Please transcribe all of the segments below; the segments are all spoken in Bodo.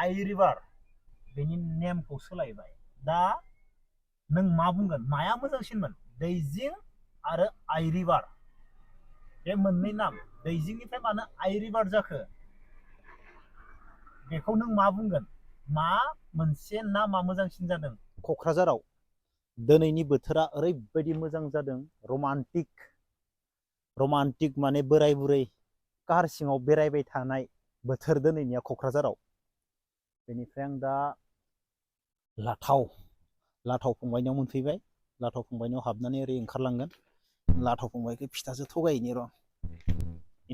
आइ रिभार बेनि नेमखौ सोलायबाय दा नों मा बुंगोन माया मोजांसिनमोन दैजिं आरो आइ रिभार बे मोननै नाम दैजिंनिफ्राय मानो आइ रिभार जाखो बेखौ नों मा बुंगोन मा मोनसे नामा मोजांसिन जादों क'क्राझाराव दिनैनि बोथोरा ओरैबायदि मोजां जादों रमान्टिक माने बोराय बुरै कार सिङाव बेरायबाय थानाय बोथोर दिनैनिया क'क्राझाराव बेनिफ्राय आं दा लाथाव फंबायनियाव मोनफैबाय लाथाव फंबायनियाव हाबनानै ओरै ओंखारलांगोन लाथाव फंबायखौ फिथासो थगायनि र'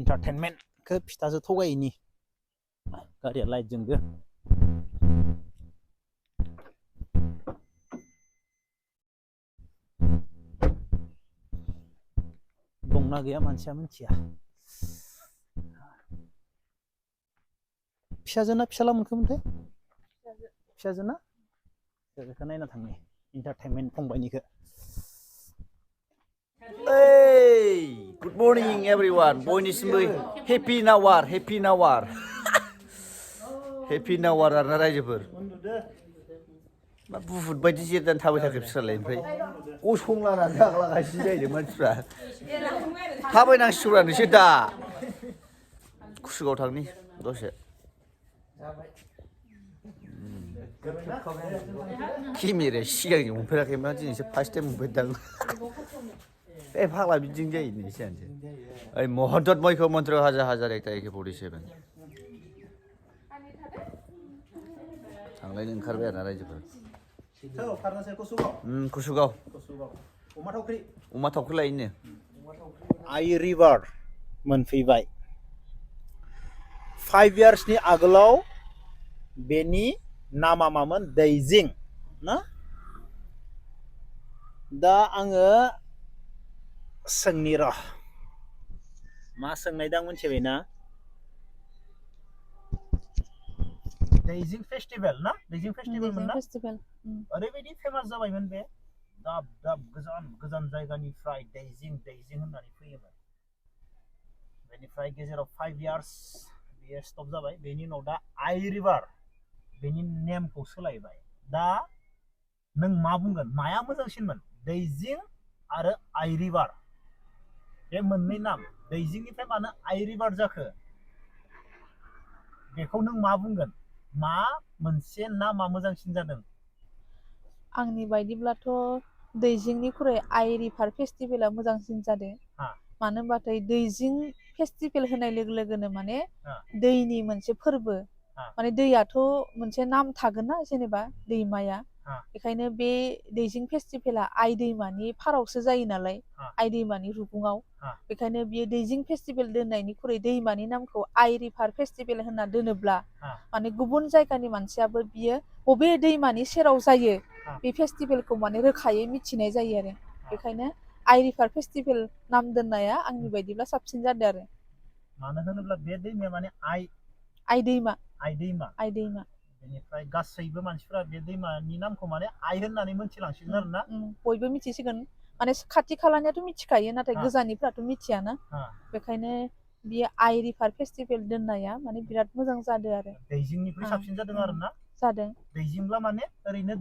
इन्टारटेनमेन्टखौ फिथासो थगायनि गारिया लाइट जोंदो दंना गैया मानसिया मिथिया फिसाजोना फिसाला मोनखोमोनथाय फिसाजोना फिसाजोखौ नायना थांनि इन्टारटेनमेन्ट फंबायनिखौ Hey, good morning everyone. बयनिसिमबो happy Nawar आरो रायजोफोर मा बुहुद बायदि जिरनानै थाबाय थाखो बिसोरलाय ओमफ्राय गसंलानानै जागलागासिनो जाहैदों मानसिफ्रा थाबायनांसिगौरा नोंसोर दा कुसुगाव थांनि दसे केमेराया सिगांजों हमफेराखैमोन दिनैसो फार्स्ट टाइम हमफेरदां ए फाग्ला बिदिनो जायो नै सिगांसो ओइ महद्दत मयख' मन्त्र हाजार एकता AK-47 थांलायनो ओंखारबाय आरोना रायजोफोर कुसुगाव अमा थावख्रि लायनो आइ रिभार मोनफैबाय 5 इयार्सनि आगोलाव बेनि नामा मामोन दैजिं ना दा आङो सोंनि र' मा सोंनाय दां मिथिबायना दैजिं फेस्टिभेल ना दैजिं फेस्टिभेलमोन ना ओरैबायदि फेमास जाबायमोन बे दाब गोजान जायगानिफ्राय दैजिं होननानै फैयोमोन बेनिफ्राय गेजेराव 5 इयार्स बेयो स्टप जाबाय बेनि उनाव दा आइ रिभार बेनि नेमखौ सोलायबाय दा नों मा बुंगोन माया मोजांसिनमोन दैजिं आरो आइ रिभार बे मोननै नाम दैजिंनिफ्राय मानो आइ रिभार जाखो बेखौ नों मा बुंगोन मा मोनसे नामा मोजांसिन जादों आंनि बायदिब्लाथ' दैजिंनिख्रुइ आइ रिभार फेस्टिभेला मोजांसिन जादों मानो होनबाथाय दैजिं फेस्टिभेल होनाय लोगो लोगोनो माने दैनि मोनसे फोरबो माने दैयाथ' मोनसे नाम थागोन ना जेनेबा दैमाया बेखायनो बे दैजिं फेस्टिभेला आइ दैमानि फारावसो जायो नालाय आइ दैमानि रुगुङाव बेखायनो बियो दैजिं फेस्टिभेल दोननायनिख्रुइ दैमानि नामखौ आइ रिभार फेस्टिभेल होनना दोनोब्ला माने गुबुन जायगानि मानसियाबो बियो बबे दैमानि सेराव जायो बे फेस्टिभेलखौ माने रोखायै मिथिनाय जायो आरो बेखायनो आइ रिभार फेस्टिभेल नाम दोननाया आंनि बायदिब्ला साबसिन जादों आरो मानो होनोब्ला बे दैमाया माने आइ दैमा बेनिफ्राय गासैबो मानसिफोरा बे दैमानि नामखौ माने आइ होननानै मिथिलांसिगोन आरो ना बयबो मिथिसिगोन माने खाथि खालानियाथ' मिथिखायो नाथाय गोजाननिफ्राथ' मिथियाना बेखायनो बियो आइ रिभार फेस्टिभेल दोननाया माने बिराद मोजां जादों आरो दैजिंनिफ्राय साबसिन जादों आरो ना जादों दैजिंब्ला माने ओरैनो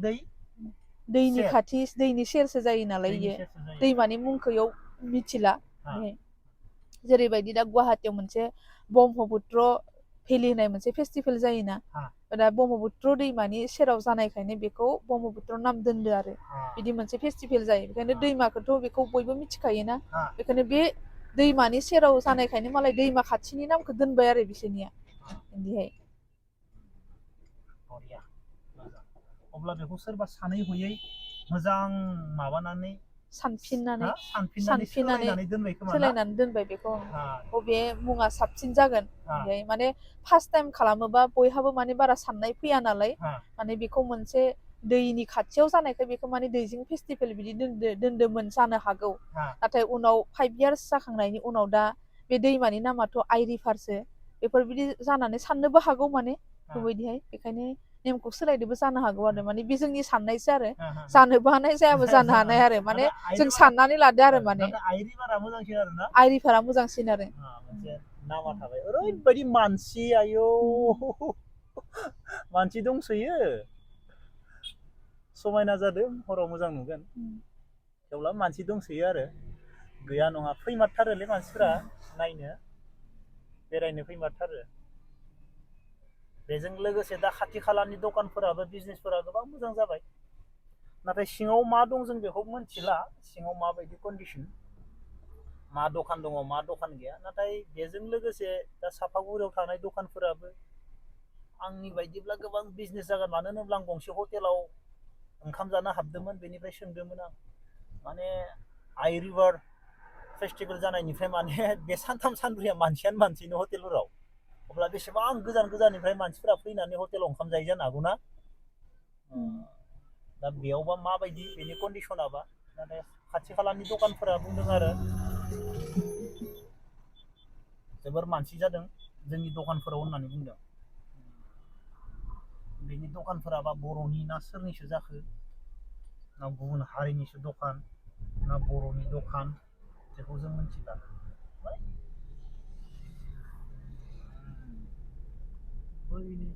दैनि खाथि दैनि सेरसो जायो नालाय इयो दैमानि मुंखौ इयाव मिथिला जेरैबायदि दा गुवाहाटियाव मोनसे ब्रह्मपुत्र भेलि होननाय मोनसे फेस्टिभेल जायोना दा ब्रह्मपुत्र दैमानि सेराव जानायखायनो बेखौ ब्रह्मपुत्र नाम दोनदो आरो बिदि मोनसे फेस्टिभेल जायो बेखायनो दैमाखौथ' बेखौ बयबो मिथिखायोना बेखायनो बे दैमानि सेराव जानायखायनो मालाय दैमा खाथिनि नामखौ दोनबाय आरो बिसोरनिया बिदिहाय अब्ला बेखौ सोरबा सानै हयै मोजां माबानानै सानफिननानै सोलायनानै दोनबाय बेखौ बबे मुङा साबसिन जागोन माने फार्स्ट टाइम खालामोबा बयहाबो माने बारा साननाय फैया नालाय माने बेखौ मोनसे दैनि खाथियाव जानायखाय बेखौ माने दैजिं फेस्टिभेल बिदि दोनदोंमोन जानो हागौ नाथाय उनाव 5 इयार्स जाखांनायनि उनाव दा बे दैमानि नामाथ' आइ रिभारसो बेफोरबायदि जानानै साननोबो हागौ माने बेबायदिहाय बेखायनो नेमखौ सोलायदोंबो जानो हागौ आरो माने बे जोंनि साननायसो आरो जानोबो हानाय जायाबो जानो हानाय आरो माने जों साननानै लादो आरो माने आइ रिभारा मोजांसिन आरो नामा थाबाय ओरैबायदि मानसि आयौ मानसि दंसोयो समायना जादों हराव मोजां नुगोन थेवब्लाबो मानसि दंसोयो आरो गैया नङा फैमारथारोलै मानसिफोरा नायनो बेरायनो फैमारथारो बेजों लोगोसे दा खाथि खालानि दखानफोराबो बिजनेसफोरा गोबां मोजां जाबाय नाथाय सिङाव मा दं जों बेखौ मिथिला सिङाव माबायदि कन्डिसन मा दखान दङ मा दखान गैया नाथाय बेजों लोगोसे दा सापागुरियाव थानाय दखानफोराबो आंनि बायदिब्ला गोबां बिजनेस जागोन मानो होनोब्ला आं गंसे हटेलाव ओंखाम जानो हाबदोंमोन बेनिफ्राय सोंदोंमोन आं माने आइ रिभार फेस्टिभेल जानायनिफ्राय माने बे सानथाम सानब्रैया मानसियानो मानसिनो हटेलफोराव अब्ला बेसेबां गोजान गोजाननिफ्राय मानसिफोरा फैनानै हटेलाव ओंखाम जायो जानो हागौ ना दा बेयावबा माबायदि बेनि कन्डिसनाबा नाथाय खाथि खालानि दखानफोरा बुंदों आरो जोबोर मानसि जादों जोंनि दखानफोराव होननानै बुंदों बेनि दखानफोराबा बर'नि ना सोरनिसो जाखो ना गुबुन हारिनिसो दखान ना बर'नि दखान बेखौ जों मिथिला बैनो